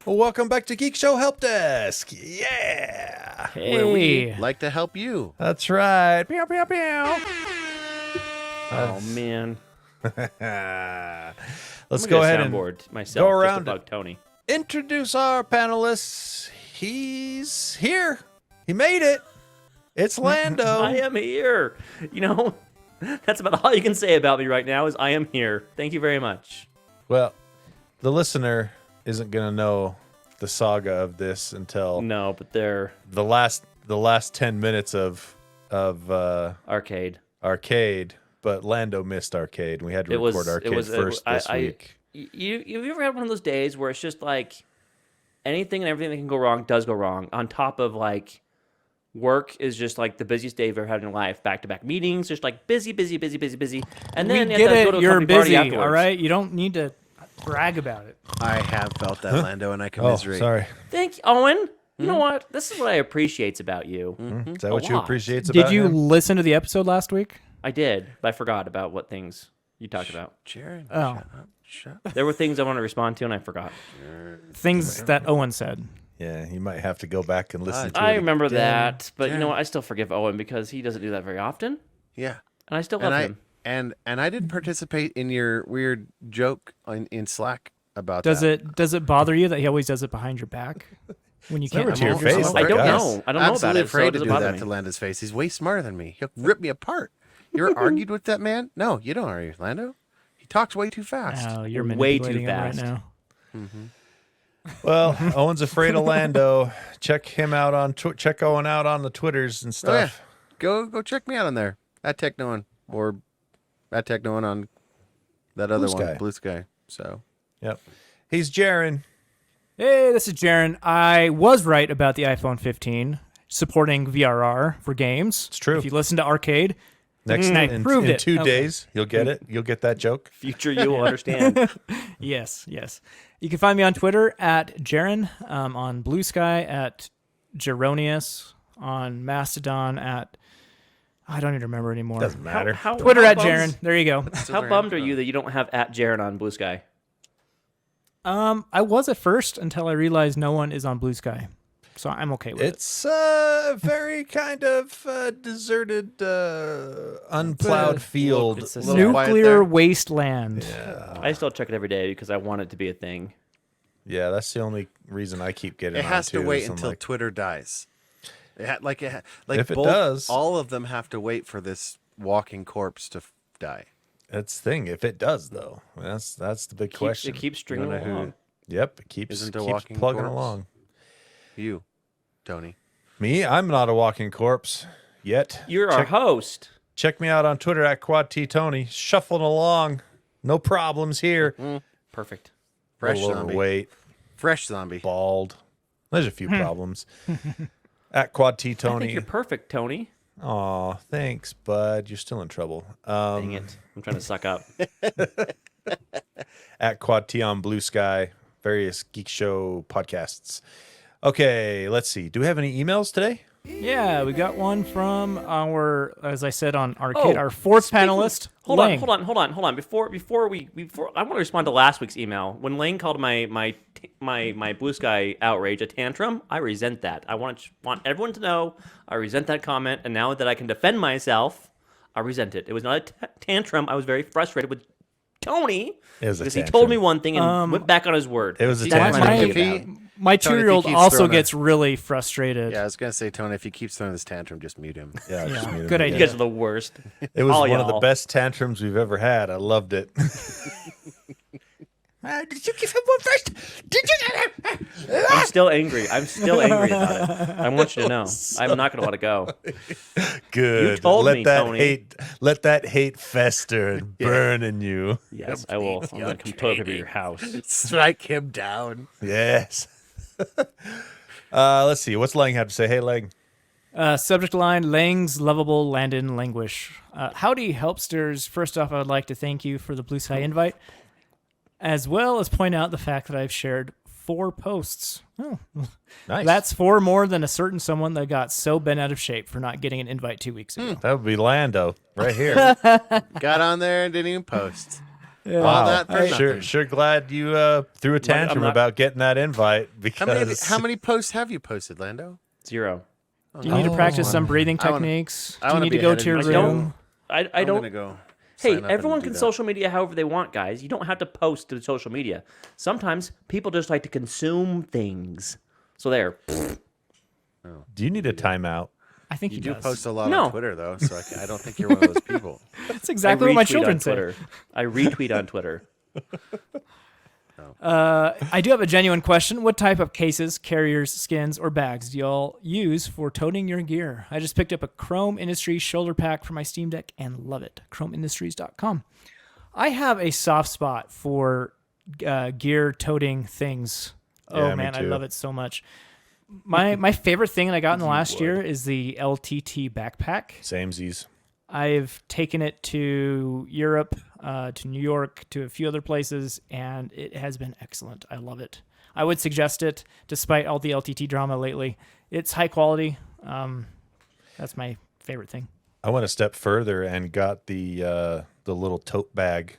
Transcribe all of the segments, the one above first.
Welcome back to Geekshow Helpdesk. Yeah. Hey. Where we like to help you. That's right. Pew, pew, pew. Oh man. Let's go ahead and myself, go around just to bug Tony. introduce our panelists. He's here. He made it. It's Lando. I am here. You know, that's about all you can say about me right now is I am here. Thank you very much. Well, the listener isn't going to know the saga of this until No, but they're the last 10 minutes of arcade. But Lando missed arcade. We had to record arcade first this week. You've ever had one of those days where it's just like anything and everything that can go wrong does go wrong, on top of like work is just like the busiest day you've ever had in your life, back-to-back meetings, just like busy, and then you have to go to a you're company party busy, afterwards. all right? You don't need to brag about it. I have felt that, Lando, and I Oh, commiserate. sorry. Thank you, Owen. You know what? This is what I appreciate about you. Is that what you lot. appreciate about Did you him? listen to the episode last week? I did, but I forgot about what things you talked about. Jared, Oh. shut up. There were things I wanted to respond to, and I forgot. Things that Owen said. Yeah, you might have to go back and listen to it. I remember again. that, but you know Damn. what? I still forgive Owen because he doesn't do that very often, Yeah. and I still love him. And I didn't participate in your weird joke in Slack about Does that. it bother you that he always does it behind your back when you can't never to your defend face, yourself? like I don't us. know. I don't know about Absolutely it. So afraid it to doesn't do bother that me. to Lando's face. He's way smarter than me. He'll rip me apart. You ever argued with that man? No, you don't argue, Lando. He talks way too fast. Oh, you're Way too manipulating him right fast. now. Well, Owen's afraid of Lando. Check him out on check Owen out on the Twitters and Oh, yeah. stuff. Go check me out on there at Technoan or at Technoan on that other Blue Sky. one, Blue Sky. So Yep. He's Jaren. Hey, this is Jaren. I was right about the iPhone 15 supporting VRR for games. It's true. If you listen to Arcade, Next I in proved it. 2 Okay. days, you'll get it. You'll get that joke. Future you will understand. Yes. You can find me on Twitter at Jaren, on Blue Sky at Jeronius, on Mastodon at I don't even remember anymore. Doesn't matter. Twitter how at bummed- Jaren. There you go. How bummed are you that you don't have at Jaren on Blue Sky? I was at first until I realized no one is on Blue Sky, so I'm okay with it. It's a very kind of deserted, unplowed field. It's a little quiet Nuclear there. wasteland. I still check it every day because I want it to be a thing. Yeah, that's the only reason I keep getting it on has to too, wait is I'm until like, Twitter dies. Like If it both, does. all of them have to wait for this walking corpse to die. that's the thing. If it does, though, that's the big question. It keeps stringing Wonder who- along. Yep, it keeps Isn't a keeps walking plugging corpse? along. You, Tony. Me, I'm not a walking corpse yet. You're our host. Check me out on Twitter at QuadTTony. Shuffling along, no problems here. Perfect. Fresh a little zombie. overweight, Fresh zombie. bald. There's a few problems. At I think QuadTTony. you're perfect, Tony. Aw, thanks, bud. You're still in trouble. Dang it. I'm trying to suck up. At Quad T on Blue Sky, various Geek Show podcasts. Okay, let's see. Do we have any emails today? Yeah, we got one from our, as I said on Arcade, Oh, our fourth speaking- panelist. Hold Lang. on. Before I want to respond to last week's email. When Lane called my Blue Sky outrage a tantrum, I resent that. I want everyone to know I resent that comment, and now that I can defend myself, I resent it. It was not a tantrum. I was very frustrated with Tony It was a because he tantrum. told me one thing and went back on his word. It was a See, that's tantrum. what I'm If angry he- about. My Tony, if he 2-year-old keeps also throwing gets really frustrated. Yeah, I was gonna say, Tony, if he keeps throwing this tantrum, just mute him. Yeah, Yeah, just mute him good again. You guys are the worst. It was all one of the y'all. best tantrums we've ever had. I loved it. Did you give him one first? Did you? I'm still angry. I'm still angry about it. I want you to know. I'm not going to let it go. Good. You told let me, that Tony. let that hate fester and burn in you. Yes, I will. I'm going to come toilet paper your house. Strike him down. Yes. Let's see. What's Lang have to say? Hey, Lang. Subject line, Lang's lovable Landon languish. Howdy, Helpsters. First off, I would like to thank you for the Blue Sky invite, as well as point out the fact that I've shared 4 posts. Oh, Nice. that's 4 more than a certain someone that got so bent out of shape for not getting an invite 2 weeks ago. That would be Lando right here. Got on there and didn't even post. All that for Sure, nothing. sure glad you threw a tantrum not- about getting that invite because How many posts have you posted, Lando? 0. Do you need to practice some breathing I wanna- techniques? I Do you wanna need to be go ahead to your of I you. room? don't. I I'm don't. gonna go. Hey, sign up everyone and do can that. social media however they want, guys. You don't have to post to social media. Sometimes people just like to consume things. So there. do you need a timeout? I think You he do does. post a lot No. on Twitter, though, so I don't think you're one of those people. That's exactly what my children on say. Twitter. I retweet on Twitter. I do have a genuine question. What type of cases, carriers, skins, or bags do y'all use for toting your gear? I just picked up a Chrome Industries shoulder pack for my Steam Deck and love it. ChromeIndustries.com. I have a soft spot for gear toting things. Yeah, Oh me man, I too. love it so much. My favorite thing that I got in the last year is the LTT backpack. Samesies. I've taken it to Europe, to New York, to a few other places, and it has been excellent. I love it. I would suggest it, despite all the LTT drama lately. It's high quality. That's my favorite thing. I went a step further and got the little tote bag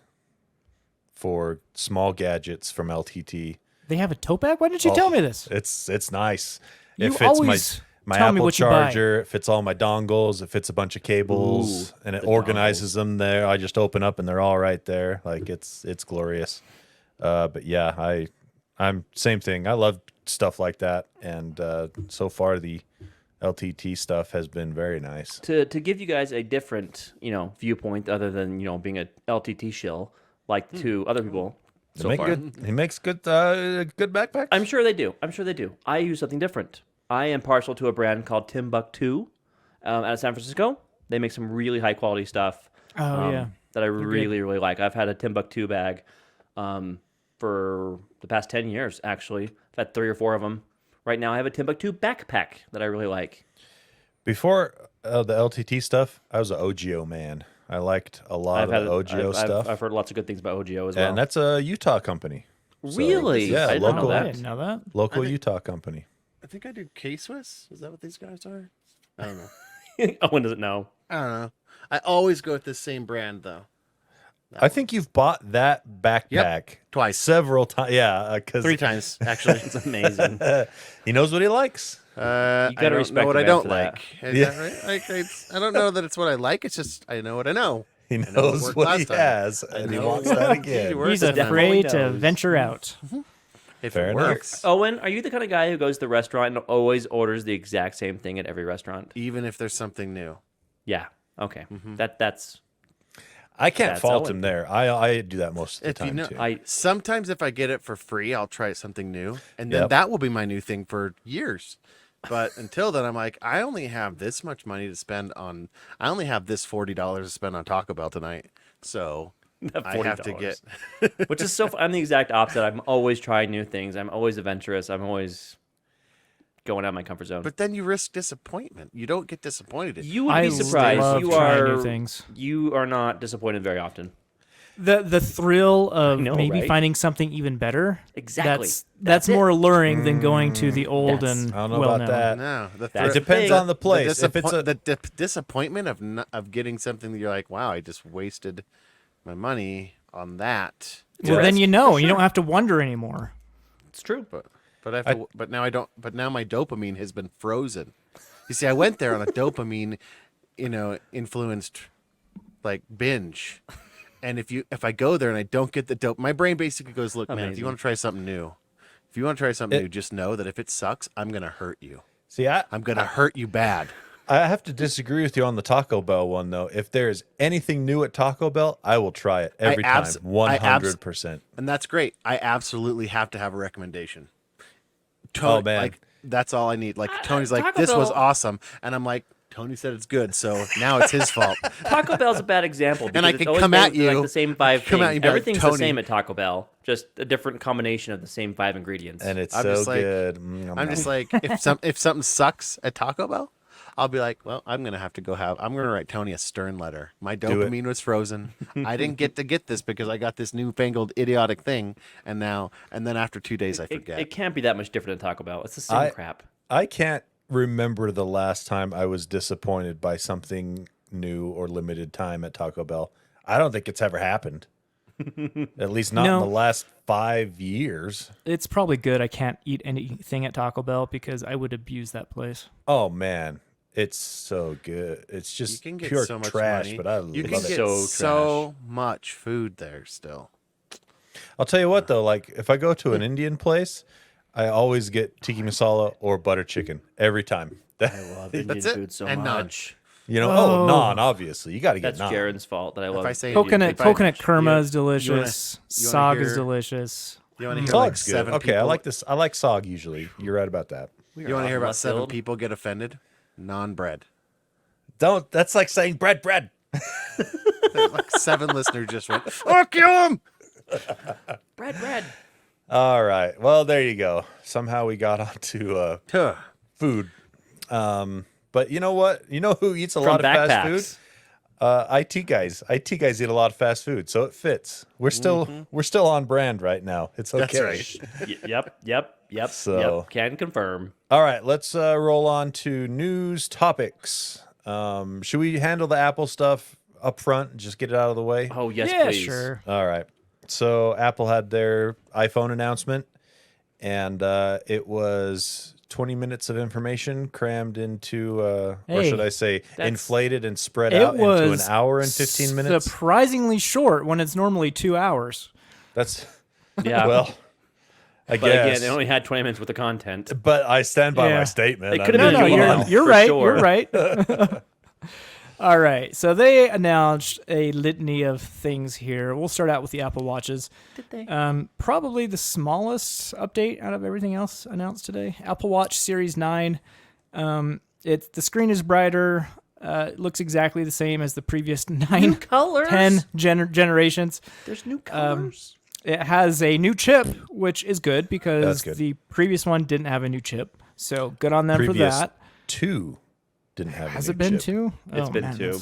for small gadgets from LTT. They have a tote bag? Why didn't you tell me this? It's nice. You It fits always my tell me Apple what you buy. charger. It fits all my dongles. It fits a bunch of cables, and it organizes them there. I just open up and they're all right there. Like it's glorious. But yeah, I'm same thing. I love stuff like that, and so far the LTT stuff has been very nice. To give you guys a different, viewpoint other than, being a LTT shill, like to other people so far. He makes good backpacks. I'm sure they do. I use something different. I am partial to a brand called Timbuktu out of San Francisco. They make some really high quality stuff. Oh, yeah. That I really, really like. I've had a Timbuktu bag for the past 10 years, actually. I've had 3 or 4 of them. Right now, I have a Timbuktu backpack that I really like. Before the LTT stuff, I was an OGO man. I liked a lot of the OGO stuff. I've heard lots of good things about OGO as well. And that's a Utah company. Really? Yeah, I didn't know local. I that. didn't know that. Local I think- Utah company. I think I do K-Swiss. Is that what these guys are? I don't know. Owen doesn't know. I don't know. I always go with the same brand, though. I think you've bought that backpack Twice. several times. Yeah, because 3 times, actually. It's amazing. he knows what he likes. I gotta don't respect know what the I man don't for that. like. Is that right? I don't know that it's what I like. It's just I know what I know. He know what knows worked what last he time. has, and he know wants what that worked. again. Works He's and afraid to knows. venture out. If Fair it enough. works, Owen, are you the kind of guy who goes to the restaurant and always orders the exact same thing at every restaurant? even if there's something new. Yeah. Okay. Mm-hmm. That's I can't That's fault Owen. him there. I do that most of the If you time know, too. sometimes if I get it for free, I'll try something new, and then Yep. that will be my new thing for years. But until then, I'm like, I only have this much money to spend on. I only have this $40 to spend on Taco Bell tonight, so I have to $40. get. which is so. I'm the exact opposite. I'm always trying new things. I'm always adventurous. I'm always going out of my comfort zone. But then you risk disappointment. You don't get disappointed. you would I be surprised. love You trying are new things. You are not disappointed very often. The thrill of know, maybe right? finding something even better. Exactly. That's That's it. more alluring than going to the old Yes. and I don't know well about known. that. No, That's It the depends thing. on the place. If it's a the disappointment of getting something that you're like, wow, I just wasted my money on that. Well, then you know. You don't have to wonder anymore. It's true. But I have to, but now I don't. But now my dopamine has been frozen. You see, I went there on a dopamine, influenced, like binge. And if I go there and I don't get the dope, my brain basically goes, look, man, if Amazing. you want to try something new, new, just know that if it sucks, I'm gonna hurt you. See, I'm gonna hurt you bad. I have to disagree with you on the Taco Bell one though. If there's anything new at Taco Bell, I will try it every time, 100%. And that's great. I absolutely have to have a recommendation. Oh, man. Like that's all I need. Like Tony's like, Taco this was Bell- awesome, and I'm like, Tony said it's good, so now it's his fault. Taco Bell's a bad example. And I because could it's always come been at you- like the same 5 come at things. you and be like, Everything's the "Tony." same at Taco Bell, just a different combination of the same 5 ingredients. And it's I'm so just like- good. I'm just like, if something sucks at Taco Bell, I'll be like, well, I'm gonna have to go I'm gonna write Tony a stern letter. My it. dopamine was frozen. I didn't get to get this because I got this newfangled idiotic thing, and then after 2 days I forget. it can't be that much different than Taco Bell. It's the same crap. I can't remember the last time I was disappointed by something new or limited time at Taco Bell. I don't think it's ever happened. At least not No. in the last 5 years. It's probably good I can't eat anything at Taco Bell because I would abuse that place. Oh man, it's so good. It's You just can get pure so much trash, money. but I You love can it. get So so much food there still. I'll tell you what though, like if I go to an Indian place, I always get tiki masala or butter chicken every time. I love Indian That's it. food so And naan. much. You know, Oh. naan, obviously. You got to get That's naan. Jaren's fault that I love. If I say Coconut if I- coconut you- kurma is you wanna- delicious. you wanna Sog is hear- delicious. You want to hear like Sog's good. 7 Okay, I people- like this. I like sog usually. You're right about that. We You want are to hear on about left 7 field. people get offended? Non-bread. Don't. That's like saying bread. Like 7 listeners just went, "Oh, kill him!" Bread. All right. Well, there you go. Somehow we got onto Huh. food. But you know what? You know who eats a From lot of fast backpacks. food? IT guys. IT guys eat a lot of fast food, so it fits. We're still on brand right now. It's okay. That's right. Yep. So- Can confirm. All right, let's roll on to news topics. Should we handle the Apple stuff up front and just get it out of the way? Oh yes, yeah, please. sure. All right. So Apple had their iPhone announcement, and it was 20 minutes of information crammed into, or Hey, should I say, that's- inflated and spread It out into an was hour and 15 minutes. surprisingly short when it's normally 2 hours. That's Yeah. well, I but guess. again, it only had 20 minutes worth of content. But I stand by Yeah. my statement. It I could've mean, been No, Come you're, on. you're For right. sure. You're right. All right. So they announced a litany of things here. We'll start out with the Apple Watches. Did they? Probably the smallest update out of everything else announced today. Apple Watch Series 9. The screen is brighter. It looks exactly the same as the previous 9, colors. 10 generations. There's new colors. It has a new chip, which is good because That's good. the previous one didn't have a new chip. So good on them Previous for that. 2 didn't have. Has a it new been chip. 2? It's been 2.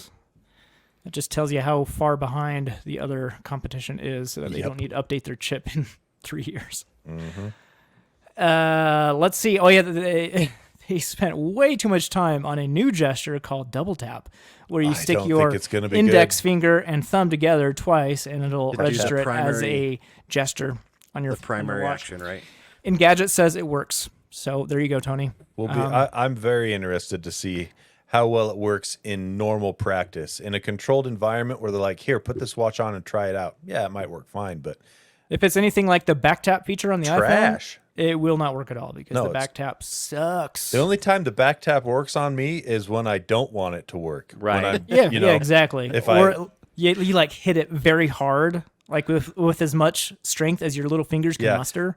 It just tells you how far behind the other competition is, so that they Yep. don't need to update their chip in 3 years. Mm-hmm. Let's see. Oh yeah, they spent way too much time on a new gesture called double tap, where you I stick don't your think it's gonna be index finger and thumb together twice, and it'll Did you use register the it as primary- a gesture on your The primary watch. action, right? Engadget says it works. So there you go, Tony. We'll be. I'm very interested to see how well it works in normal practice in a controlled environment where they're like, "Here, put this watch on and try it out." Yeah, it might work fine, but If it's anything like the back tap feature on the trash. iPhone, it will not work at all because No, the it's- back tap sucks. The only time the back tap works on me is when I don't want it to work. Right. When I'm, Yeah, you know, yeah, exactly. if Or you like hit it very hard, like with as much strength as your little fingers can Yeah. muster.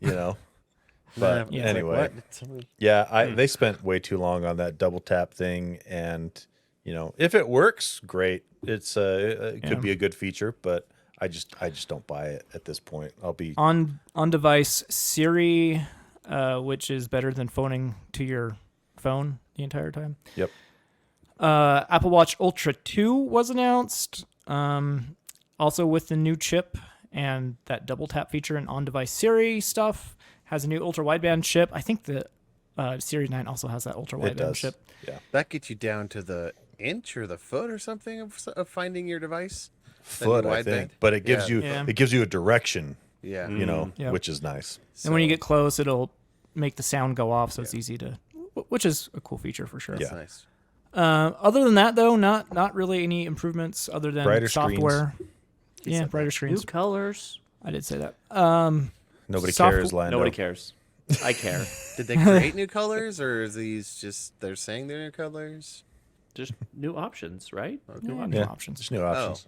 you know. But Yeah. anyway, yeah, they spent way too long on that double tap thing, and you know, if it works, great. It could be a good feature, but I just don't buy it at this point. I'll be On device Siri, which is better than phoning to your phone the entire time. Yep. Apple Watch Ultra 2 was announced, also with the new chip and that double tap feature and on-device Siri stuff. Has a new ultra wideband chip. I think the Series 9 also has that ultra It wideband does. chip. Yeah. That gets you down to the inch or the foot or something of finding your device. Foot, new I wideband? think, but it gives Yeah. you a direction, Yeah. you know, Yeah. which is nice. And when you get close, it'll make the sound go off, so it's easy to, which is a cool feature for sure. That's Yeah. nice. Other than that, though, not really any improvements other than Brighter software. Yeah, said brighter New screens. colors. I did say that. Nobody Soft- cares, Lando. Nobody cares. I care. Did they create new colors, or is these just they're saying they're new colors? Just new options, right? New Yeah, options. new Yeah, options. just new options.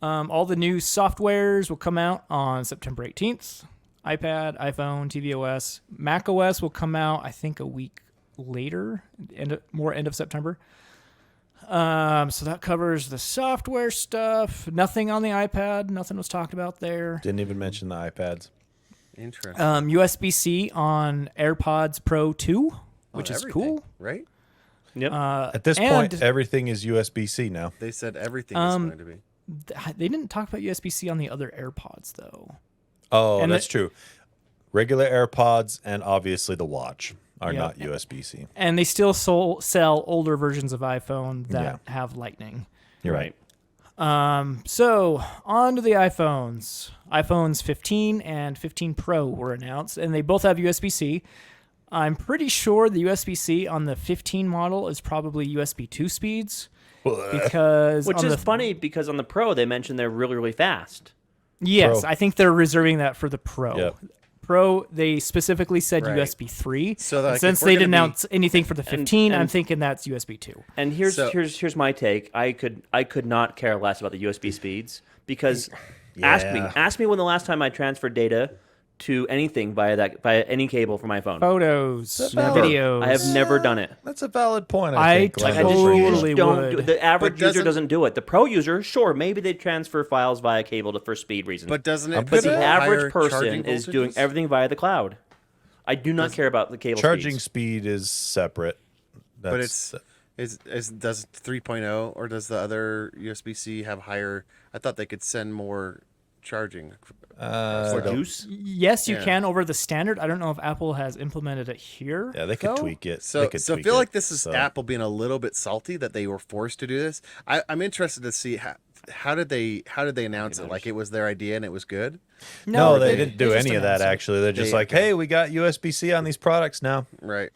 All the new softwares will come out on September 18th. iPad, iPhone, tvOS, macOS will come out, I think, a week later, end of September. So that covers the software stuff. Nothing on the iPad. Nothing was talked about there. Didn't even mention the iPads. Interesting. USB-C on AirPods Pro 2, which is Everything, cool. right? Yep. At this and- point, everything is USB-C now. They said everything is going to be. They didn't talk about USB-C on the other AirPods, though. Oh, And that's true. Regular AirPods and obviously the watch are Yeah. not USB-C. And they still sell older versions of iPhone that have Lightning. You're right. So on to the iPhones. iPhones 15 and 15 Pro were announced, and they both have USB-C. I'm pretty sure the USB-C on the 15 model is probably USB 2 speeds. Because Which on is the, funny because on the Pro they mentioned they're really, really fast. yes, Pro. I think they're reserving that for the Pro. Yep. Pro, they specifically said Right. USB 3. So, And like, since if we're they gonna didn't be- announce anything for the 15, I'm and- thinking that's USB 2. And here's So- here's my take. I could not care less about the USB speeds because ask me when the last time I transferred data to anything via any cable from my phone. Photos, Never. videos. I have never done it. That's a valid point. I I think. Like, I Lando just brings up. totally don't would. do it. The average But user doesn't- doesn't do it. The pro user, sure, maybe they transfer files via cable for speed reasons. But doesn't it? But But the Yeah. average higher charging person is doing voltages? everything via the cloud. I do not care about the cable Charging speeds. speed is separate. But That's, does 3.0 or does the other USB-C have higher? I thought they could send more charging. For juice. Yes, you Yeah. can over the standard. I don't know if Apple has implemented it here. yeah, they could though. tweak it. So, they could so I tweak feel it. like this is So, Apple being a little bit salty that they were forced to do this. I'm interested to see how did they announce it? Like it was their idea and it was good. No, they didn't do just any of that. announced it. Actually, they're just They- like, "Hey, we got USB-C on these products now." Right.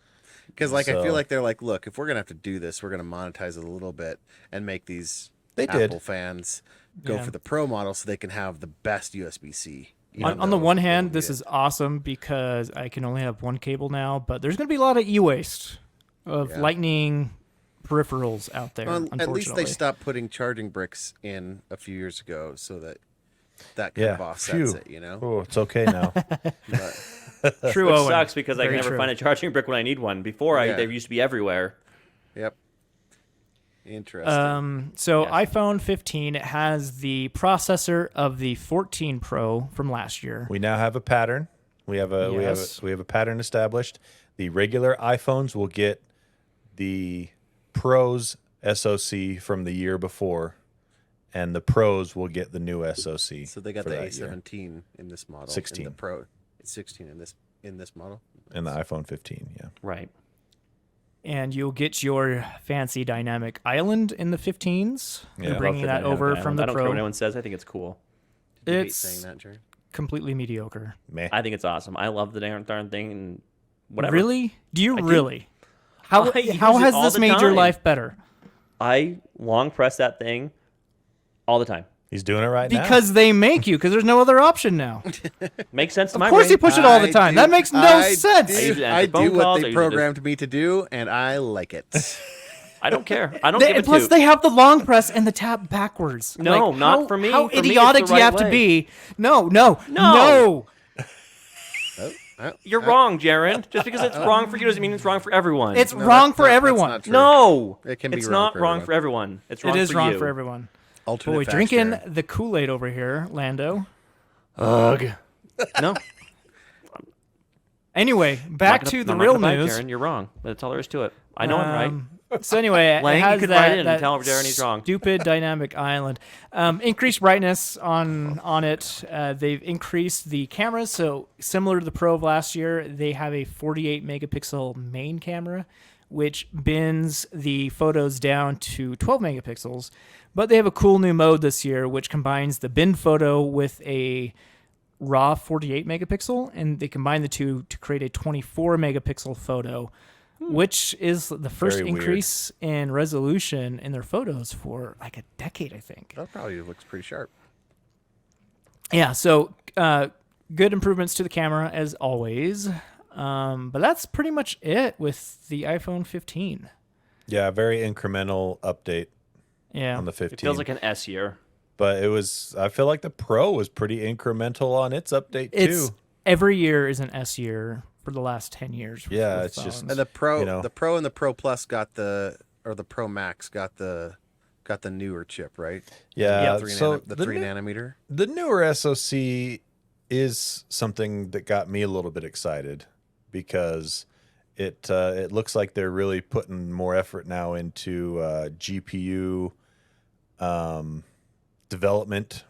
Because I So- feel like they're like, look, if we're gonna have to do this, we're gonna monetize it a little bit and make these They Apple did. fans go Yeah. for the Pro model so they can have the best USB-C. On the one hand, this is awesome because I can only have one cable now, but there's going to be a lot of e-waste of Yeah. Lightning peripherals out there, Well, unfortunately. at least they stopped putting charging bricks in a few years ago, so that kind Yeah. of offsets Phew. it. You know. Oh, it's okay now. But, True, Which Owen. sucks because I can Very never true. find a charging brick when I need one. Before, Yeah. they used to be everywhere. yep. Interesting. So Yes. iPhone 15 it has the processor of the 14 Pro from last year. We now have a pattern. We have Yes. a pattern established. The regular iPhones will get the Pros SoC from the year before, and the Pros will get the new SoC. So they got for the that year. A17 in this model. 16. In the Pro. It's 16 in this model. in the iPhone 15. Yeah, Right. And you'll get your fancy dynamic island in the 15s. They're Yeah. bringing Love that the over dynamic from island. the I don't care what Pro. anyone says. I think it's cool. You hate It's saying that, Jerry. completely mediocre. man. I think it's awesome. I love the darn thing and whatever. Really? Do you I do. really? How I use how it has all this the made your time. life better? I long press that thing all the time. He's doing it right now. Because they make you, because there's no other option now. Makes sense to Of my course brain. you push it all the time. That makes no sense. I use it to I answer do phone what calls, I they use it to- programmed me to do, and I like it. I don't care. I don't give a Plus, toot. they have the long press and the tap backwards. No, Like, not how- for me. How For me, it's idiotic the do you have right to way. be? No, no, No. Oh, You're wrong, Jaron. Just because it's wrong for you doesn't mean it's wrong for everyone. It's no, wrong that's for not- that's everyone. not true. no. It can be it's wrong not for wrong everyone. for everyone. It's It wrong is for wrong you. for everyone. Alternate Boy, facts, drinking Jerry. the Kool-Aid over here, Lando. Ugh. No. Anyway, back to the I'm not real gonna bite news. Jaron, you're wrong. That's all there is to it. I know I'm right. So anyway, Lang, it you has could that, write in and that tell Darren he's wrong. stupid dynamic island. Increased brightness on it. They've increased the cameras, so similar to the Pro of last year, they have a 48 megapixel main camera, which bends the photos down to 12 megapixels. But they have a cool new mode this year, which combines the bend photo with a raw 48 megapixel, and they combine the two to create a 24 megapixel photo, which is the first Very weird. increase in resolution in their photos for like a decade, I think. That probably looks pretty sharp. Yeah, so good improvements to the camera as always. But that's pretty much it with the iPhone 15. Yeah, very incremental update Yeah. on the 15. It feels like an S year. But it was. I feel like the Pro was pretty incremental on its update It's too. every year is an S year for the last 10 years. Yeah, with it's just- phones. And the Pro, You know. the Pro and the Pro Plus got the Pro Max got the newer chip, right? Yeah. the 3 so the the 3 new- nanometer. The newer SoC is something that got me a little bit excited because it looks like they're really putting more effort now into GPU development,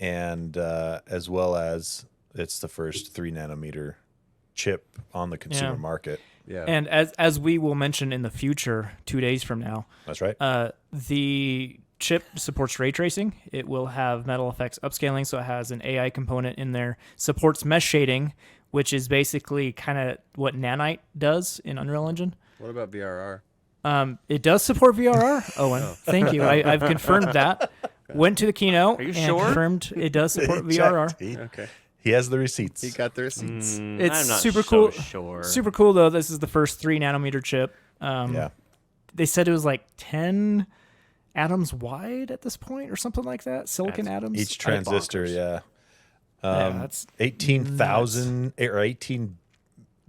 and as well as it's the first 3 nanometer chip on the consumer Yeah. market. Yeah. And as we will mention in the future, 2 days from now, That's right. the chip supports ray tracing. It will have metal effects upscaling, so it has an AI component in there. Supports mesh shading, which is basically kind of what Nanite does in Unreal Engine. What about VRR? It does support VRR, Owen. Thank you. I've confirmed that. Went to the keynote Are you and sure? confirmed it does support He VRR. checked. Okay. He has the receipts. He got the receipts. It's I'm not super so cool. Sure. Super cool though. This is the first 3 nanometer chip. Yeah. They said it was like 10 atoms wide at this point, or something like that. Silicon That's atoms. Each transistor, bonkers. yeah. Yeah, that's 18,000 or 18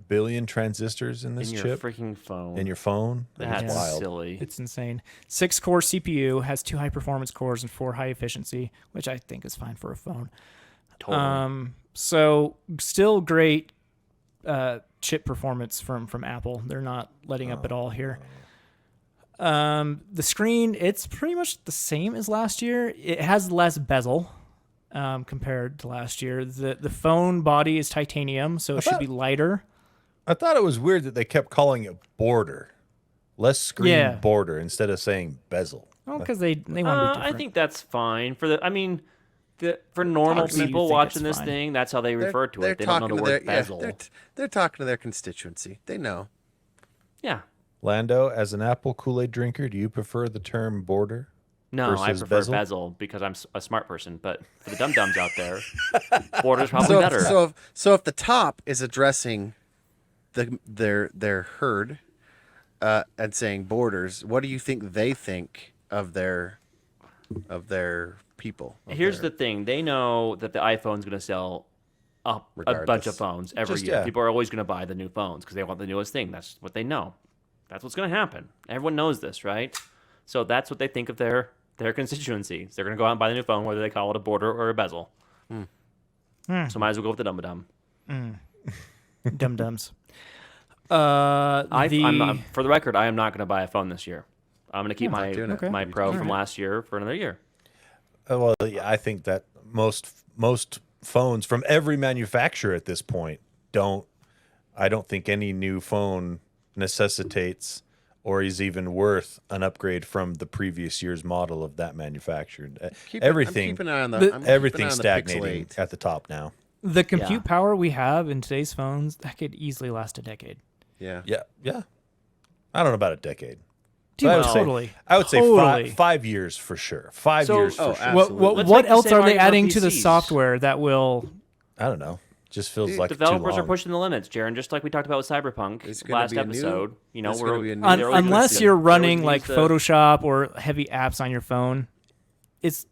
billion transistors in this in your chip freaking phone. in your phone. That's It's wild. silly. It's insane. 6-core CPU, has 2 high performance cores and 4 high efficiency, which I think is fine for a phone. Totally. So still great chip performance from Apple. They're not letting up at all here. The screen, it's pretty much the same as last year. It has less bezel compared to last year. The phone body is titanium, so it should be lighter. I thought it was weird that they kept calling it border. Less screen Yeah. border instead of saying bezel. Well, because they want to be different. I think that's fine for the. I mean, for normal Talk to me, you people think watching it's this fine. thing, that's how they refer to it. They don't know the word bezel. They're talking to their constituency. They know. Yeah. Lando, as an Apple Kool-Aid drinker, do you prefer the term border? No, I versus prefer bezel? bezel because I'm a smart person. But for the dum dums out there, border's probably better. So if the top is addressing their herd and saying borders, what do you think they think of their people? Here's the thing: they know that the iPhone's going to sell a bunch Regardless. of phones every Just, year. yeah. People are always going to buy the new phones because they want the newest thing. That's what they know. That's what's going to happen. Everyone knows this, right? So that's what they think of their constituency. They're going to go out and buy the new phone, whether they call it a border or a bezel. So might as well go with the dum-dum. Dum-dums. For the record, I am not going to buy a phone this year. I'm going to keep not doing it. Okay. my Pro from Alright. last year for another year. Well, yeah, I think that most phones from every manufacturer at this point I don't think any new phone necessitates or is even worth an upgrade from the previous year's model of that manufacturer. Everything, I'm keeping an eye on the. I'm keeping an eye everything's on the Pixel stagnating 8. at the top now. The compute Yeah. power we have in today's phones, that could easily last a decade. Yeah. Yeah. I don't know about a decade. Dude, But I would say- totally. I would say Totally. 5 years for sure. 5 So- years for Oh, sure. absolutely. Let's What make the else same are they argument for adding to the PCs. software that will... I don't know. Just feels like Developers too are long. pushing the limits, Jaron, just like we talked about with Cyberpunk There's gonna last be a new- episode. You know, there's gonna be a new- they're always gonna unless use you're the- they're always running gonna like use the- Photoshop or heavy apps on your phone,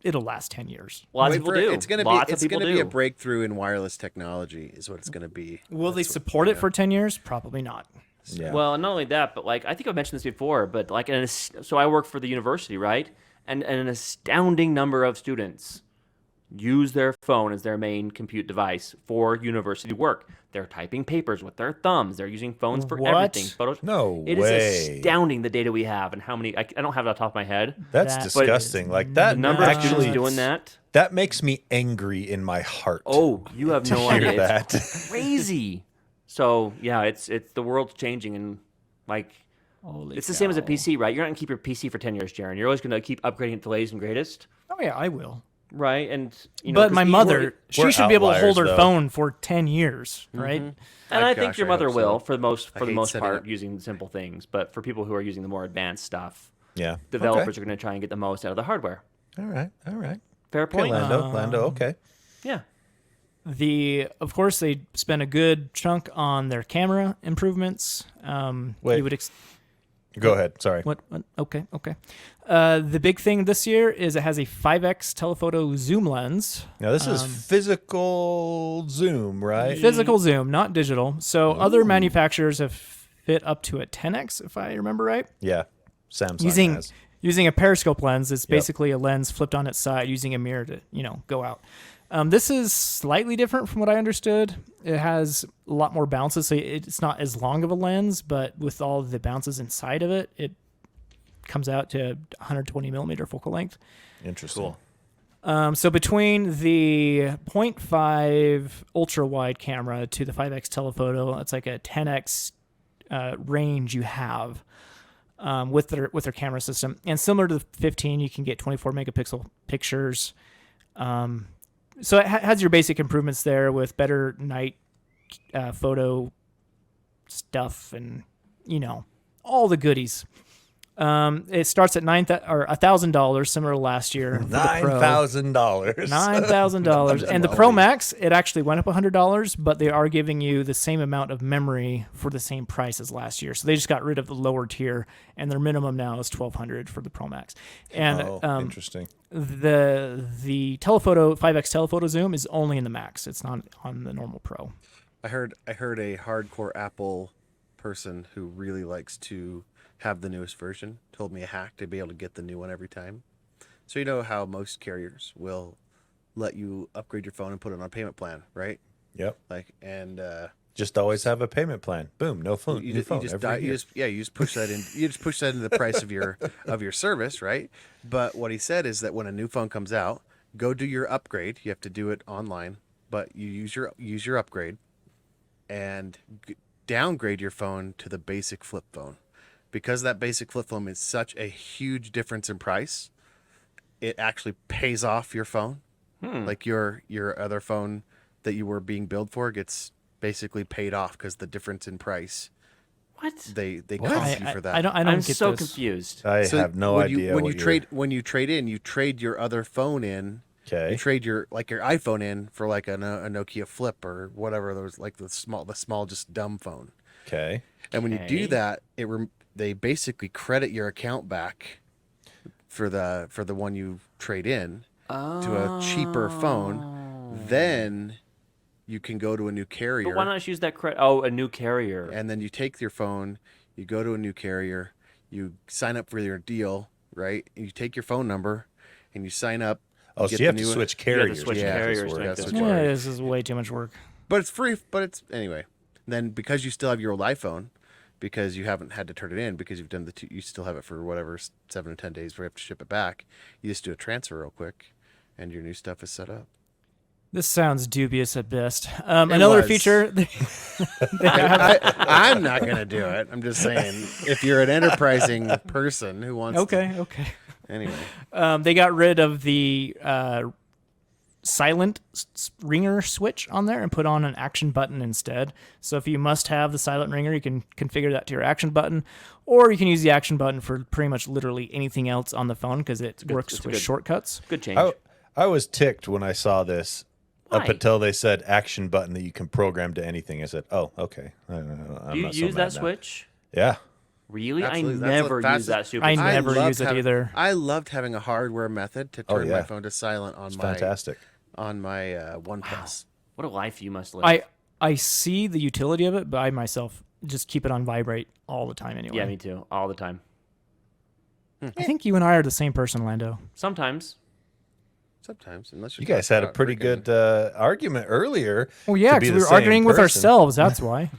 it'll last 10 years. Lots Wait of people for it. do. It's gonna Lots be. of It's people gonna do. be a breakthrough in wireless technology. Is what it's gonna be. Will they That's what- support it yeah. for 10 years? Probably not. Yeah. Well, not only that, but like I think I've mentioned this before, but like so I work for the university, right? And an astounding number of students use their phone as their main compute device for university work. They're typing papers with their thumbs. They're using phones for What? everything. Photos. No It way. is astounding the data we have and how many. I don't have it off the top of my head. That's That disgusting. is Like that The number of actually students doing that. that makes me angry in my heart. Oh, you have to no hear idea. that. It's crazy. So yeah, it's the world's changing and like Holy it's the same as a cow. PC, right? You're not gonna keep your PC for 10 years, Jaron. You're always gonna keep upgrading it to the latest and greatest, Oh, yeah, I will. right? And you know, But 'cause my even- mother, she we're should be able to hold her outliers, though. phone for 10 years, right? and My I think gosh, your I mother hope so. will for the most I hate most setting part up- using simple things. But for people who are using the more advanced stuff, Yeah. developers Okay. are gonna try and get the most out of the hardware. All right. Fair Okay, point. Lando. Okay. Yeah. Of course, they spent a good chunk on their camera improvements. Wait. You would Go ahead. Sorry. What? Okay. The big thing this year is it has a 5x telephoto zoom lens. Now this is physical zoom, right? Physical zoom, not digital. So other manufacturers have fit up to a 10x, if I remember right. Yeah. Samsung has. Using a periscope lens, it's basically a lens flipped on its side using a mirror to go out. This is slightly different from what I understood. It has a lot more bounces, so it's not as long of a lens, but with all the bounces inside of it, it comes out to 120 millimeter focal length. Interesting. Cool. So between the 0.5 ultra wide camera to the 5x telephoto, it's like a 10x range you have. with their camera system. And similar to the 15, you can get 24 megapixel pictures. So it has your basic improvements there with better night photo stuff and all the goodies. It starts at $1,000, similar to last year. $9,000. $9,000, and the Pro Max, it actually went up $100, but they are giving you the same amount of memory for the same price as last year. So they just got rid of the lower tier, and their minimum now is $1,200 for the Pro Max. And interesting. The telephoto 5x telephoto zoom is only in the Max. It's not on the normal Pro. I heard a hardcore Apple person who really likes to have the newest version told me a hack to be able to get the new one every time. So you know how most carriers will let you upgrade your phone and put it on a payment plan, right? Yep. Just always have a payment plan. Boom, no phone. You new just, phone you just, every die, you year. just yeah you just push that in. You just push that into the price of your service, right? But what he said is that when a new phone comes out, go do your upgrade. You have to do it online, but you use your upgrade and downgrade your phone to the basic flip phone. Because that basic flip phone is such a huge difference in price, it actually pays off your phone. Like your other phone that you were being billed for gets basically paid off because the difference in price. What? They comp you for that. I don't I'm get so this. confused. I have no idea. When you trade in, you trade your other phone in. Okay. You trade your iPhone in for like a Nokia Flip or whatever. Those like the small just dumb phone. Okay. And when you do that, they basically credit your account back for the one you trade in to a cheaper phone. Then you can go to a new carrier. But why not just use that credit? Oh, a new carrier. And then you take your phone, you go to a new carrier, you sign up for your deal, right? And you take your phone number and you sign up. Oh, so you have to switch carriers. switch carriers to make this work. Yeah, this is way too much work. But it's free. But it's anyway. Then because you still have your old iPhone, because you haven't had to turn it in, because you've done you still have it for whatever 7 to 10 days before you have to ship it back. You just do a transfer real quick, and your new stuff is set up. This sounds dubious at best. Another was. feature. I'm not going to do it. I'm just saying, if you're an enterprising person who wants Okay. Anyway. They got rid of the silent ringer switch on there and put on an action button instead. So if you must have the silent ringer, you can configure that to your action button, or you can use the action button for pretty much literally anything else on the phone because it works with shortcuts. Good change. I was ticked when I saw this. Why? Up until they said action button that you can program to anything. I said, oh, okay. Do you use that switch? Yeah. Really? Absolutely. I never use that stupid I switch. never use it either. I loved having a hardware method to turn my phone to silent on It's my fantastic. on my OnePlus. What a life you must live. I see the utility of it, but I myself just keep it on vibrate all the time anyway. Yeah, me too. All the time. I think you and I are the same person, Lando. Sometimes. Sometimes, unless You guys had a pretty good argument earlier. Oh yeah, because we were arguing with ourselves. That's why.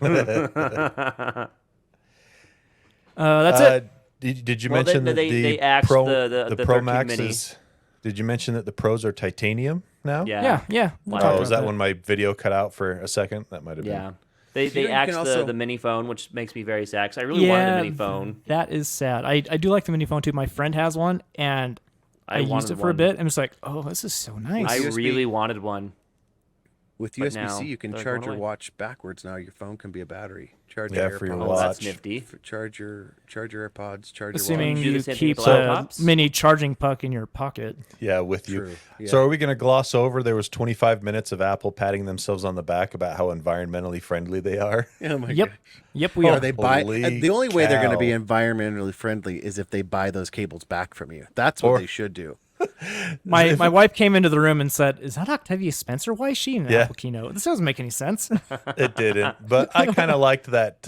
That's it. Did you Well, mention they- that they axed Pro, the Pro 13 Max mini. is? Did you mention that the Pros are titanium now? Yeah. Yeah. We'll Wow. talk Oh, about is that when my video cut out for a second? That might have been. Yeah. They You can axed also- the mini phone, which makes me very sad 'cause I really wanted a mini phone. That is sad. I do like the mini phone too. My friend has one, and I used wanted it for a one. bit, and it's like, oh, this is so nice. I USB. really wanted one. With But now USB-C, you can they're charge going your away. watch backwards now. Your phone can be a battery. Charge Yeah, your for your AirPods. Oh, watch. that's nifty. Charge your AirPods. Charge Assuming your Do the you same thing keep with the laptops? mini charging puck in your pocket. Yeah, with you. True, yeah. So are we going to gloss over? There was 25 minutes of Apple patting themselves on the back about how environmentally friendly they are. watch. Oh my Yep. gosh. Yep, we Or are. they buy Holy the only way they're going to be cow. environmentally friendly is if they buy those cables back from you. That's what Or- they should do. My wife came into the room and said, "Is that Octavia Spencer? Why is she in an Yeah. Apple keynote? This doesn't make any sense." It didn't, but I kind of liked that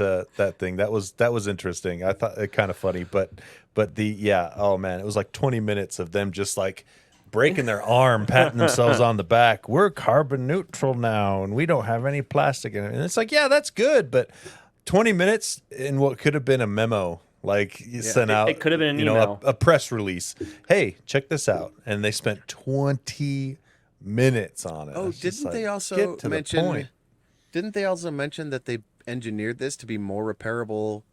thing. That was interesting. I thought it kind of funny, but oh man, it was like 20 minutes of them just like breaking their arm, patting themselves on the back. We're carbon neutral now, and we don't have any plastic in it. And it's like, yeah, that's good, but 20 minutes in what could have been a memo. Like you sent out, it could have been an you know, email. a press release. Hey, check this out, and they spent 20 minutes on it. Oh, It's just didn't they like, also get to the point. mention? Didn't they also mention that they engineered this to be more repairable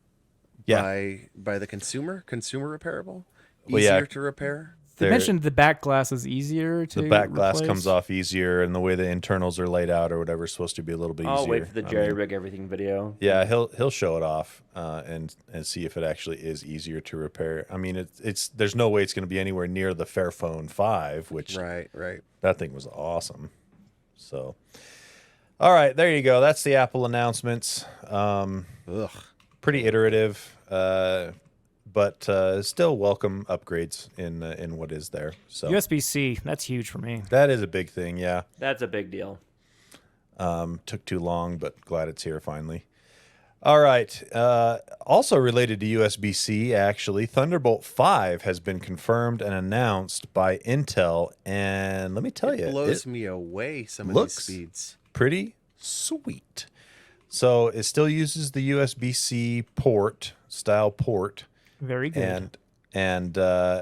Yeah. by the consumer repairable, Well, yeah. easier to repair. They They're- mentioned the back glass is easier to the back glass replace. comes off easier, and the way the internals are laid out or whatever is supposed to be a little bit easier. I'll wait for the I jerry mean, rig everything video. yeah, he'll show it off and see if it actually is easier to repair. I mean, it's there's no way it's going to be anywhere near the Fairphone 5, which Right. that thing was awesome. So, all right, there you go. That's the Apple announcements. Ugh. Pretty iterative, but still welcome upgrades in what is there. So USB-C, that's huge for me. that is a big thing. Yeah, That's a big deal. took too long, but glad it's here finally. All right. Also related to USB-C, actually, Thunderbolt 5 has been confirmed and announced by Intel, and let me tell you, It blows me away. Some of these looks speeds. pretty sweet. So it still uses the USB-C style port, Very good. and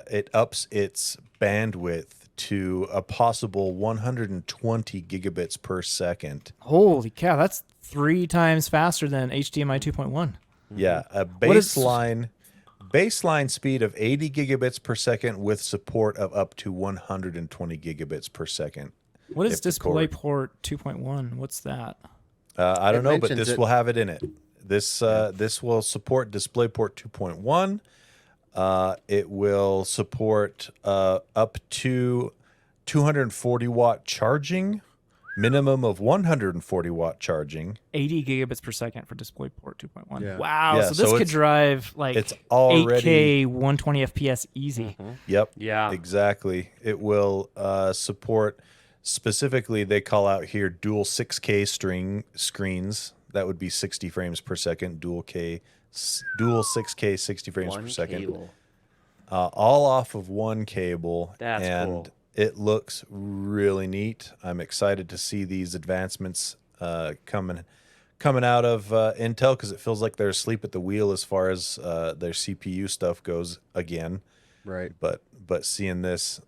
it ups its bandwidth to a possible 120 gigabits per second. Holy cow, that's 3 times faster than HDMI 2.1. Yeah, a What is- baseline speed of 80 gigabits per second with support of up to 120 gigabits per second. What is If the DisplayPort 2.1? What's that? I don't It know, but mentions this it. will have it in it. This will support DisplayPort 2.1. It will support up to 240 watt charging, minimum of 140 watt charging. 80 gigabits per second for DisplayPort 2.1. Yeah. Wow, Yeah, so this so could it's- drive like it's already- 8K 120 FPS easy. Yep. Yeah. Exactly. It will support specifically. They call out here dual 6K screens. That would be 60 frames per second. Dual 6K 60 frames per One second. cable. All off of one cable. That's and cool. it looks really neat. I'm excited to see these advancements coming out of Intel, because it feels like they're asleep at the wheel as far as their CPU stuff goes again. Right. But seeing this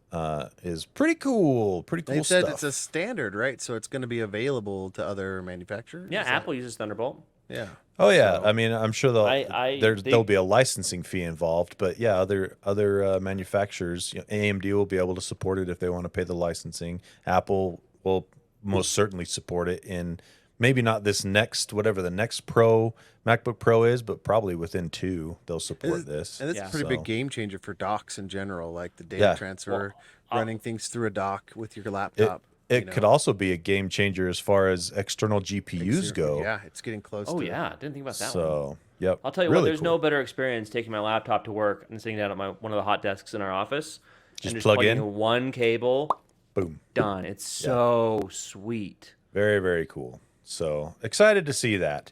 is pretty cool. Pretty cool They said stuff. it's a standard, right? So it's going to be available to other manufacturers. Yeah, Is that- Apple uses Thunderbolt. Yeah. Oh yeah, I mean, I'm sure I- there'll be a licensing fee involved, but yeah, other manufacturers, AMD will be able to support it if they want to pay the licensing. Apple will most certainly support it in maybe not this next whatever the next MacBook Pro is, but probably within 2 they'll support this. And it's Yeah. a pretty So- big game changer for docks in general, like the data Yeah. transfer, running things through a dock with your laptop. you It know. could also be a game changer as far as external GPUs go. Yeah, it's getting close. Oh to yeah, didn't think about that one. So yep. I'll tell you what, really there's cool. no better experience taking my laptop to work and sitting down at one of the hot desks in our office. Just and plug plugging in? one cable, Boom. done. It's so sweet. Very, very cool. So excited to see that.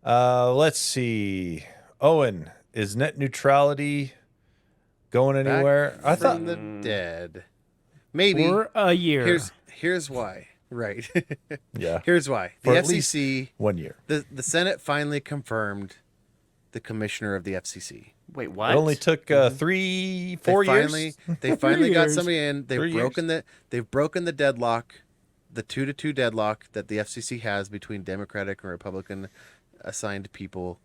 Let's see. Owen, is net neutrality going Back anywhere? I thought from the dead. Maybe. For a year. Here's why. Right. yeah, Here's why. The For at least FCC, 1 year. the Senate finally confirmed the commissioner of the FCC. Wait, what? It only took 3-4 years. They finally got years. somebody in. 3 years. They've broken the deadlock, the 2-2 deadlock that the FCC has between Democratic and Republican assigned people,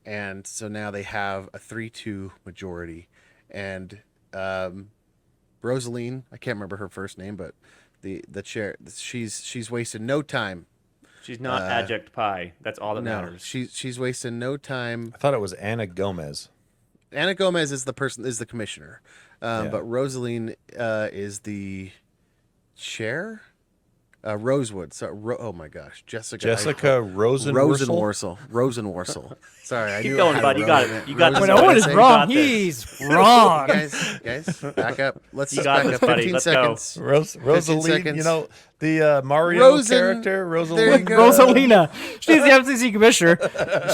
and so now they have a 3-2 majority. And Rosaline, I can't remember her first name, but the chair, she's wasted no time. She's not adjunct pi. That's all that No, matters. she's wasted no time. I thought it was Anna Gomez. Anna Gomez is the commissioner, Yeah. but Rosaline is the chair. Rosewood. So, oh my gosh, Jessica Rosenworcel. Rosenworcel. Sorry, I Keep knew going, I had bud. You Ro got in it. You got Rosen- When this. What Owen did is I say? wrong, got this. he's wrong. guys, back up. Let's You just got back this, up. buddy. 15 Let's go. seconds. Rosaline, seconds. you know, the Mario Rosen- character, there you Rosaline. go. Rosalina. She's the FCC commissioner.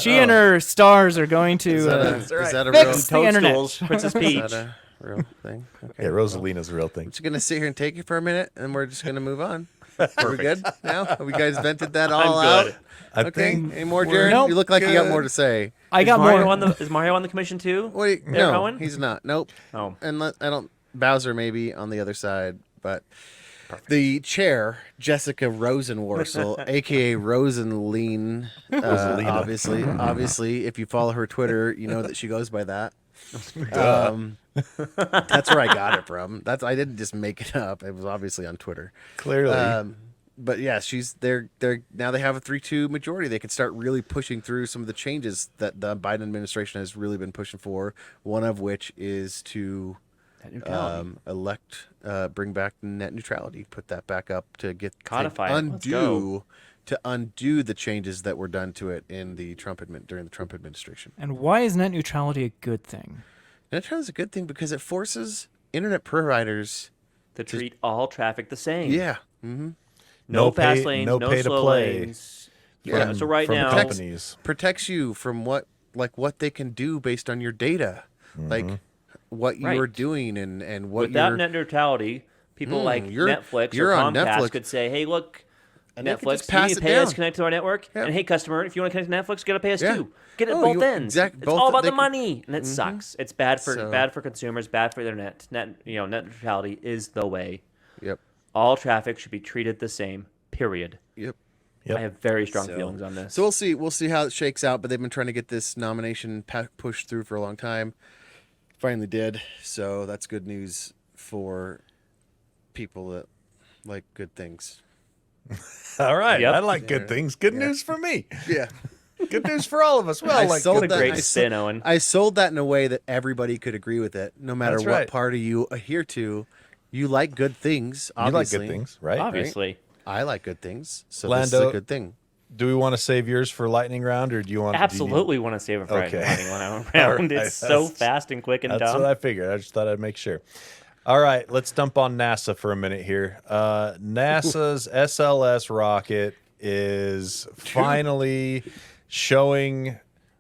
She and her stars are going to. Is that a Fix real? the internet. Toadstools, Princess Peach. Is that a real thing? Okay. Yeah, Rosalina's a real thing. I'm just gonna sit here and take it for a minute, and we're just gonna move on. Are we good now? Have we guys vented that all I'm good. out? I Okay. think Any more, we're Jared? Nope. You look like you got good. more to say. I got Mario more. is Mario on the commission too? Wait, There, no, Owen? he's not. Nope. Oh, And I don't. Bowser maybe on the other side, but The chair, Jessica Rosenworcel, aka Rosenlean, obviously, if you follow her Twitter, you know that she goes by that. That's where I got it from. I didn't just make it up. It was obviously on Twitter. Clearly. But yeah, they're now they have a 3-2 majority. They can start really pushing through some of the changes that the Biden administration has really been pushing for. One of which is to bring back net neutrality, put that back up to get Codify it. Let's go. to undo the changes that were done to it in the during the Trump administration. And why is net neutrality a good thing? Net neutrality is a good thing because it forces internet providers To treat all traffic the same. Yeah. Mm-hmm. No fast pay- lanes, no no pay to slow play. lanes. Yeah. So right from now, companies. Protects you from what they can do based on your data, like what you Right. are doing and what without you're. net neutrality, people like you're- Netflix you're or on Comcast Netflix. could say, "Hey, look, And they could Netflix, just pass you need it to pay us down. to connect to our network, Yeah. and hey, customer, if you want to connect to Netflix, you got to pay us Yeah. too. Get it Oh, both you- ends. exact- It's both- all about they the could- money, and it sucks. It's bad for So- consumers, bad for their net. Net neutrality is the way. Yep. All traffic should be treated the same. Period. Yep. Yep. I have very strong So- feelings on this. So we'll see how it shakes out. But they've been trying to get this nomination pushed through for a long time. Finally did. So that's good news for people that like good things. All right. Yep. I like good things. Good news for me. Yeah. Good news for all of us. Well, I like sold good What a that- great things. spin, Owen. I sold that in a way that everybody could agree with it, no matter That's what right. party you adhere to. You like good things, You like obviously. good things, right? Obviously. I like good things, so this is a Lando, good thing. Do we want to save yours for lightning round, or do you want? Absolutely want to save it for Okay. running one All round. right, It's so that's- fast and quick and That's dumb. what I figured. I just thought I'd make sure. All right, let's dump on NASA for a minute here. NASA's SLS rocket is finally showing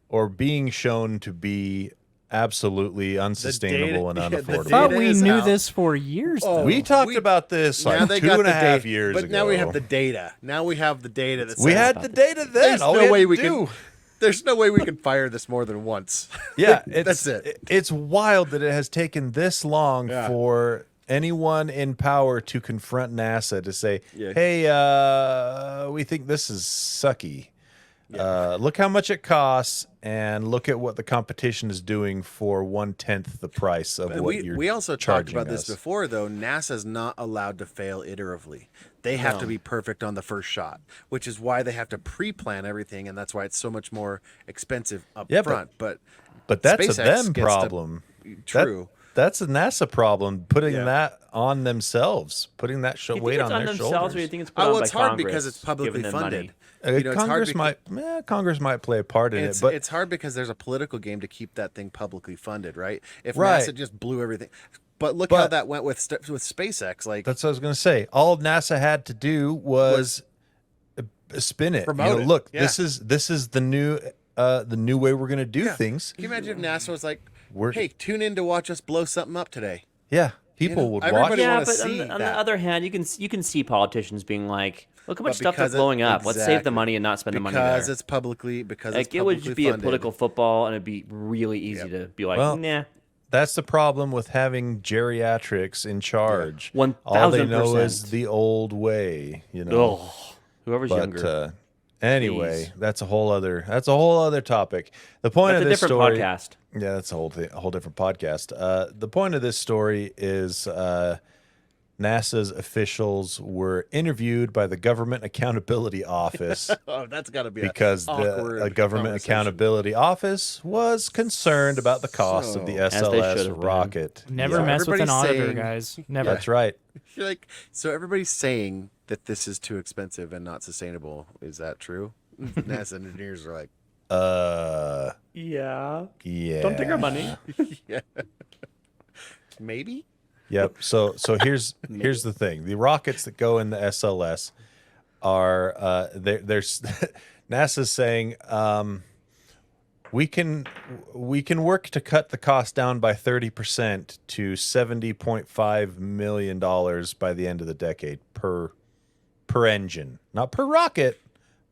or being shown to be absolutely unsustainable and yeah, the unaffordable. data Thought we is knew out. this for years. Oh, though. We talked we- about this Now like they 2.5 got the data, years but ago. now we have the data. Now we have the data that We says had the data then. there's All no we had way to we do. can. There's no way we can fire this more than once. Yeah, That's it. It's wild that it has taken this long Yeah. for anyone in power to confront NASA to say, Yeah. "Hey, we think this is sucky. Look how much it costs, and look at what the competition is doing for 1/10 the price of what you're." We also talked charging about this us." before, though. NASA's not allowed to fail iteratively. They have to be perfect on the first shot, which is why they have to pre-plan everything, and that's why it's so much more expensive up Yeah, front. But But that's a SpaceX them gets to- problem. True. That's a NASA problem, putting Yeah. that on themselves, putting that Do you think weight it's on on their themselves, or do shoulders. you think it's put on well, by it's hard Congress, because it's publicly giving them funded. money? You know, it's hard Congress might play a part in It's, it, but it's hard because there's a political game to keep that thing publicly funded, right? If Right. NASA just blew everything, but look how But- that went with SpaceX. Like that's what I was going to say. All NASA had to do was spin it. Promote it. Look, Yeah. this is the new way we're going to do Yeah. things. Can you imagine if NASA was like, We're- "Hey, tune in to watch us blow something up today." Yeah, people know, would everybody watch. Yeah, wanna but see on the that. other hand, you can see politicians being like, "Look how much But stuff they're because blowing up. Let's save the exactly. money and not spend the money Because there." it's publicly because Like it's it would publicly just be a funded. political football, and it'd be really easy to be like, Well, "Nah." That's the problem with having geriatrics in charge. All they know 1000%. is the old way, you know. Ugh, whoever's But younger. anyway, Please. that's a whole other topic. The point That's of a this different story, podcast. yeah, that's a whole different podcast. The point of this story is NASA's officials were interviewed by the Government Accountability Office Oh, that's got to be because the Government Accountability Office was concerned about the cost of the So- As they should SLS have been. rocket. Never Yeah, mess with an everybody's auditor, saying- guys. Never. That's right. You're like, so everybody's saying that this is too expensive and not sustainable. Is that true? NASA engineers are like, Yeah. Yeah. Don't take our money. maybe. Yep. So here's the thing: the rockets that go in the SLS are there's NASA's saying we can work to cut the cost down by 30% to $70.5 million by the end of the decade per engine, not per rocket,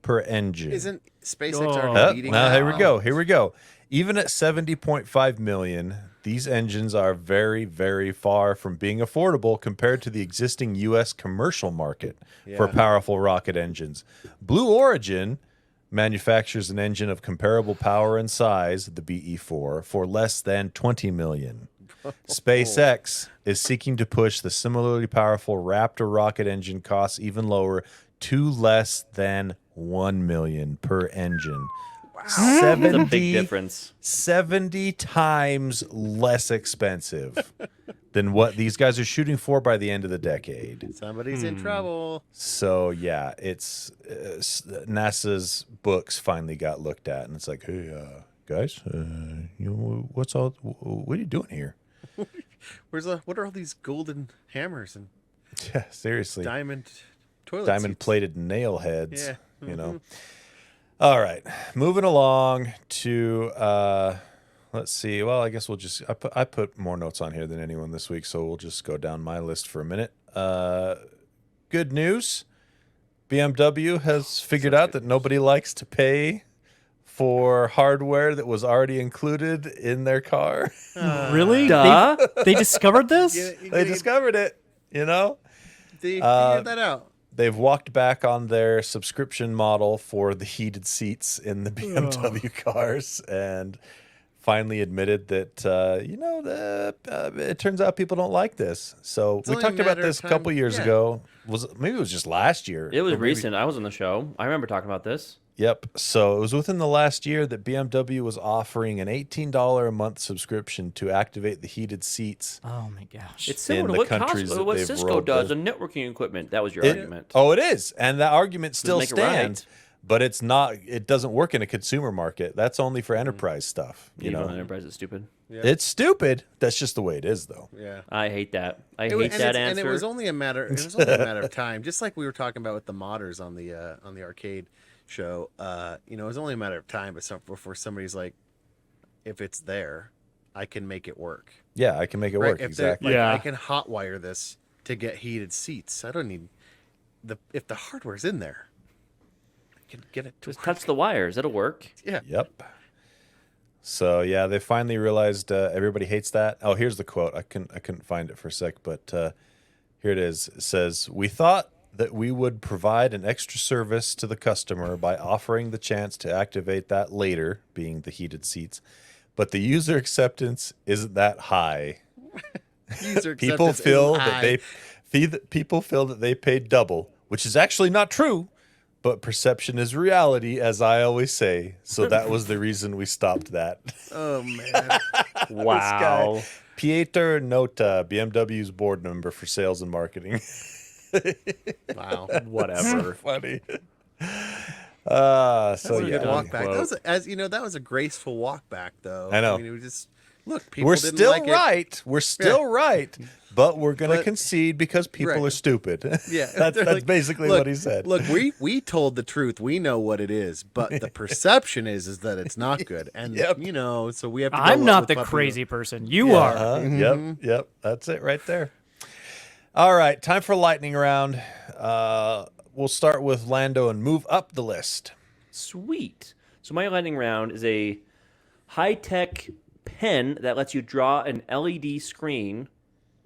per engine. Isn't SpaceX Oh. already leading? Now that? here we go. Even at 70.5 million, these engines are very, very far from being affordable compared to the existing U.S. commercial market for Yeah. powerful rocket engines. Blue Origin manufactures an engine of comparable power and size, the BE-4, for less than $20 million. SpaceX is seeking to push the similarly powerful Raptor rocket engine costs even lower to less than $1 million per engine. That's a 70, big difference. 70 times less expensive than what these guys are shooting for by the end of the decade. Somebody's in trouble. So yeah, it's NASA's books finally got looked at, and it's like, hey, guys, what are you doing here? What are all these golden hammers and Yeah, seriously, diamond toilet diamond seats? plated nail heads. Yeah. You know. All right, moving along to let's see. Well, I guess we'll just I put more notes on here than anyone this week, so we'll just go down my list for a minute. Good news. BMW has figured out that nobody likes to pay for hardware that was already included in their car. Really? Duh. They discovered this? They discovered it, you know? They figured that out. They've walked back on their subscription model for the heated seats in the BMW cars and finally admitted that, it turns out people don't like this. So we only a talked about matter of this a time. couple years Yeah. ago. Maybe it was just last year. It was or maybe- recent. I was on the show. I remember talking about this. Yep. So it was within the last year that BMW was offering an $18 a month subscription to activate the heated seats. Oh my gosh. It's similar In to the what, countries that what they've Cisco rolled does those- in networking equipment. That was your argument. Oh, it is. And that argument still make it right. stands. But it's not. It doesn't work in a consumer market. That's only for enterprise stuff. You Even know, on enterprise is stupid. it's stupid. That's just the way it is, though. Yeah. I hate that. I It hate was- that and answer. it was only a matter. It was only a matter of time, just like we were talking about with the modders on the arcade show. It was only a matter of time, before somebody's like, if it's there, I can make it work. Yeah, I can make it Right? work If they're- exactly. Yeah. I can hotwire this to get heated seats. I don't need if the hardware's in there. I can get it to Just work. touch the wires. It'll work. Yeah. Yep. So yeah, they finally realized everybody hates that. Oh, here's the quote. I couldn't find it for a sec, but here it is. It says, "We thought that we would provide an extra service to the customer by offering the chance to activate that later, being the heated seats, but the user acceptance isn't that high. User People acceptance feel isn't that high. people feel that they paid double, which is actually not true." But perception is reality, as I always say. So that was the reason we stopped that. Oh man. Wow. Pieter Nota, BMW's board member for sales and marketing. Wow. Whatever. Funny. So That's a yeah, good walk back. Quote. That was a graceful walk back, though. I know. it was just look. People we're didn't still like it. right. We're still right, but we're gonna But- concede because people Right. are stupid. Yeah, that's they're like, basically look, what he said. Look, we told the truth. We know what it is, but the perception is that it's not good, and Yep. so we have to. Go I'm not with the popular- crazy person. You are. Yep. That's it right there. All right, time for lightning round. We'll start with Lando and move up the list. Sweet. So my lightning round is a high-tech pen that lets you draw an LED screen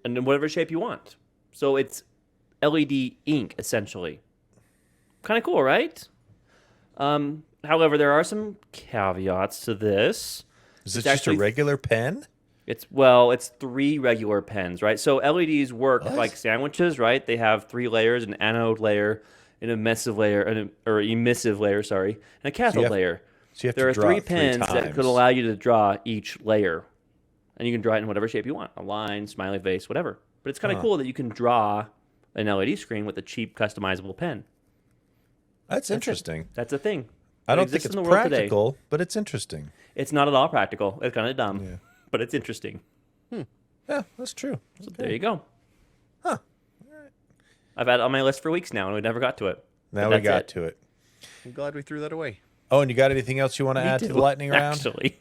in whatever shape you want. So it's LED ink, essentially. Kind of cool, right? However, there are some caveats to this. Is it It's just actually- a regular pen? It's 3 regular pens, right? So LEDs work like sandwiches, right? They have 3 layers: an anode layer, an emissive layer, and a cathode have- layer. So you have There to are draw 3 it 3 pens that times. could allow you to draw each layer, and you can draw it in whatever shape you want: a line, smiley face, whatever. But it's kind of cool that you can draw an LED screen with a cheap, customizable pen. That's interesting. That's a thing. I It don't think exists it's in the world today. practical, but it's interesting. It's not at all practical. It's kind of dumb, but it's interesting. Yeah, that's true. So there you go. Huh. I've had it on my list for weeks now, and we never got to it. Now But we got that's to it. I'm glad we threw that away. Oh, and you got anything else you want to add to the lightning round? Actually,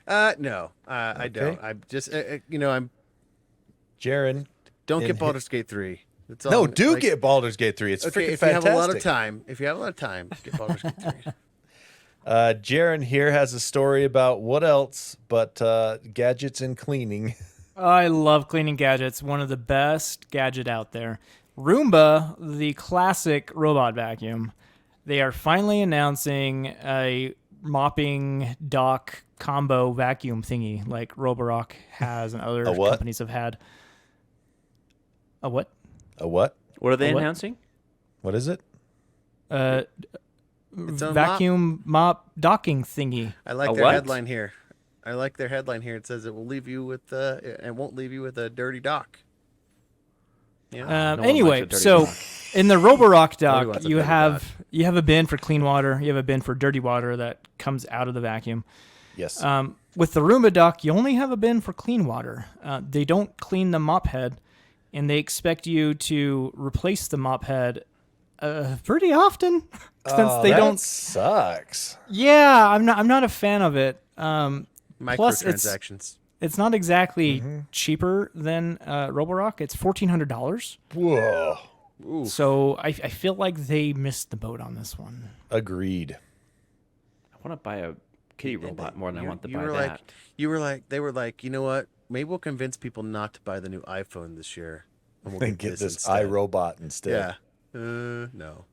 No, I don't. I'm just, I'm Jaren. don't In get hi- Baldur's Gate 3. That's all No, I'm- do like, get Baldur's Gate 3. It's Okay, freaking if you fantastic. have a lot of time, get Baldur's Gate 3. Jaron here has a story about what else but gadgets and cleaning. I love cleaning gadgets. One of the best gadget out there. Roomba, the classic robot vacuum. They are finally announcing a mopping dock combo vacuum thingy like Roborock has and other what? companies have had. A what? A what? What are they What? announcing? What is it? Its own Vacuum mop docking thingy. I like A their what? headline here. I like their headline here. It says it will leave you with it won't leave you with a dirty dock. Yeah. No one Anyway, likes a dirty so dock. in the Roborock Nobody dock, wants a you dirty have a bin for clean water. You have a bin for dirty water that comes out of the vacuum. Yes. With the Roomba dock, you only have a bin for clean water. They don't clean the mop head, and they expect you to replace the mop head pretty often since they that don't. sucks. Yeah, I'm not a fan of it. Plus, Microtransactions. it's not exactly cheaper than Roborock. It's $1,400. Whoa. So I feel like they missed the boat on this one. Agreed. I want to buy a kitty robot more than I want to buy like, that. they were like, you know what? Maybe we'll convince people not to buy the new iPhone this year. And we'll And get this instead. iRobot instead. Yeah. No.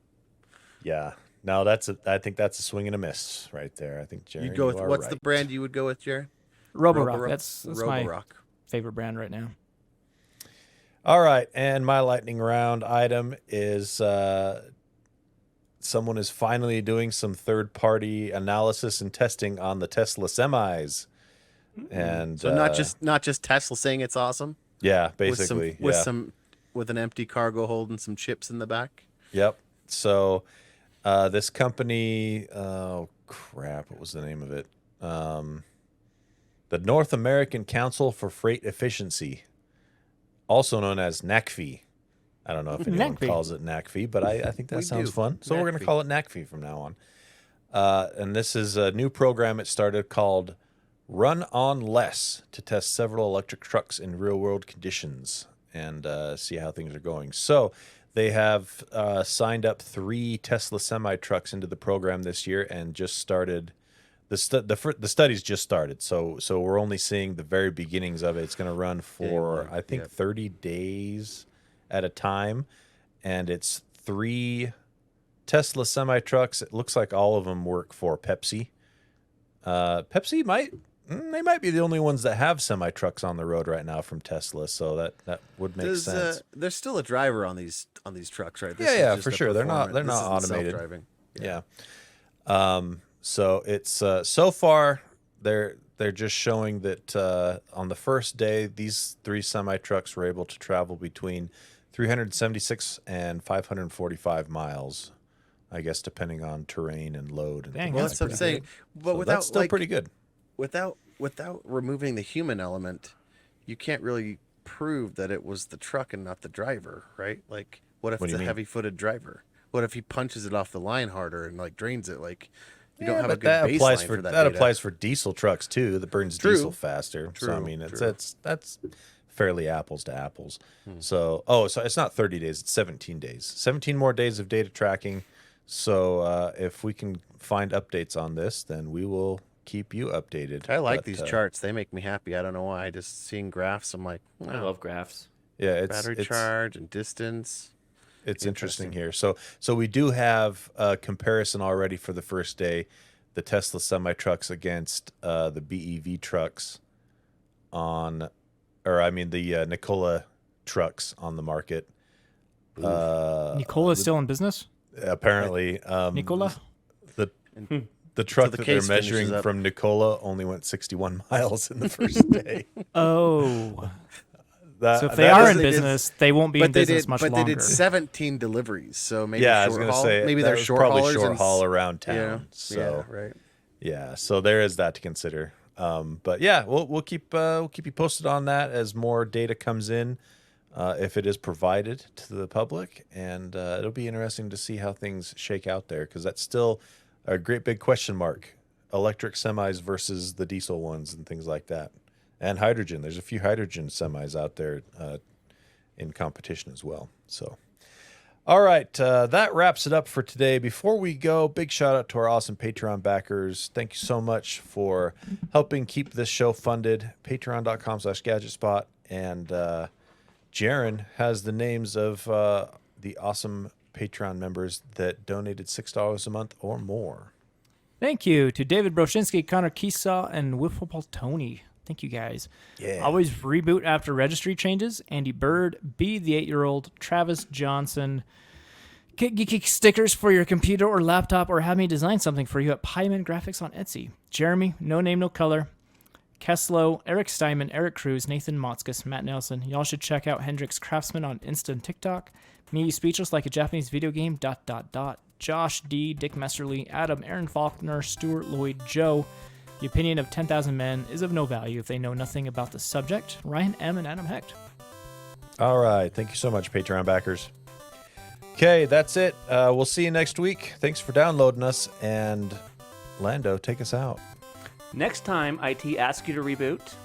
Yeah. No, I think that's a swing and a miss right there. I think Jaron, You'd go with are what's the right. brand you would go with, Jared? Roborock. That's my Roborock. favorite brand right now. All right, and my lightning round item is someone is finally doing some third-party analysis and testing on the Tesla semis, and So not just Tesla saying it's awesome. yeah, basically, With an empty cargo hold and some chips in the back. Yep. So this company, oh crap, what was the name of it? The North American Council for Freight Efficiency, also known as NACFE. I don't know if anyone NACFE. calls it NACFE, but I think that We sounds do. fun. So we're going to NACFE. call it NACFE from now on. And this is a new program it started called Run On Less to test several electric trucks in real-world conditions and see how things are going. So they have signed up 3 Tesla semi-trucks into the program this year and just started. The study's just started, so we're only seeing the very beginnings of it. It's going to run for, one, I think, yep. 30 days at a time, and it's 3 Tesla semi-trucks. It looks like all of them work for Pepsi. Pepsi might be the only ones that have semi-trucks on the road right now from Tesla, so that would make sense. There's still a driver on these trucks, right? This Yeah, is yeah, just for a sure. They're not performance. This isn't automated. self-driving. Yeah. So it's so far they're just showing that on the first day these 3 semi-trucks were able to travel between 376 and 545 miles, I guess, depending on terrain and load. And Dang, things Well, like that's what I'm that. saying. But So without that's still like, pretty good. without removing the human element, you can't really prove that it was the truck and not the driver, right? Like, what if What do it's you a mean? heavy-footed driver? What if he punches it off the line harder and like drains it? Like, you don't Yeah, have a but good that baseline applies for that. that data. applies for diesel trucks too. That burns True. diesel faster. So I True, mean, true. that's fairly apples to apples. Hmm. So so it's not 30 days. It's 17 days. 17 more days of data tracking. So if we can find updates on this, then we will keep you updated. I like But, these charts. They make me happy. I don't know why. Just seeing graphs, I'm like, I wow. love graphs. Yeah, it's Battery charge and distance. It's interesting Interesting. here. So we do have a comparison already for the first day, the Tesla semi trucks against the BEV trucks the Nikola trucks on the market. Nicola's still in business? Apparently, Nicola? the truck the that they're case finishes measuring up. from Nikola only went 61 miles in the first day. Oh. That- So if they that are is- in business, they won't be in business much but longer. they did 17 deliveries, so maybe yeah, I was short going to haul. say Maybe that they're was short probably haulers short and haul around town. Yeah, So yeah, right. yeah, so there is that to consider. But yeah, we'll keep you posted on that as more data comes in, if it is provided to the public, and it'll be interesting to see how things shake out there, because that's still a great big question mark. Electric semis versus the diesel ones and things like that, and hydrogen. There's a few hydrogen semis out there in competition as well. So, All right, that wraps it up for today. Before we go, big shout out to our awesome Patreon backers. Thank you so much for helping keep this show funded. Patreon.com/GadgetSpot. And Jaron has the names of the awesome Patreon members that donated $6 a month or more. Thank you to David Broshinsky, Connor Keesaw, and Wiffle Tony. Thank you guys. Yeah. Always reboot after registry changes. Andy Bird, B the 8-year-old, Travis Johnson. Get geeky stickers for your computer or laptop, or have me design something for you at Pieman Graphics on Etsy. Jeremy, no name, no color. Kesslow, Eric Steinman, Eric Cruz, Nathan Motzkus, Matt Nelson. Y'all should check out Hendrix Craftsman on Insta and TikTok. Me, speechless like a Japanese video game, ... Josh D, Dick Messerly, Adam, Aaron Faulkner, Stuart Lloyd, Joe. The opinion of 10,000 men is of no value if they know nothing about the subject. Ryan M. and Adam Hecht. All right. Thank you so much, Patreon backers. Okay, that's it. We'll see you next week. Thanks for downloading us. And Lando, take us out. Next time IT asks you to reboot,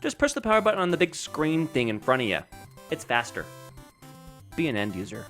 just press the power button on the big screen thing in front of you. It's faster. Be an end user.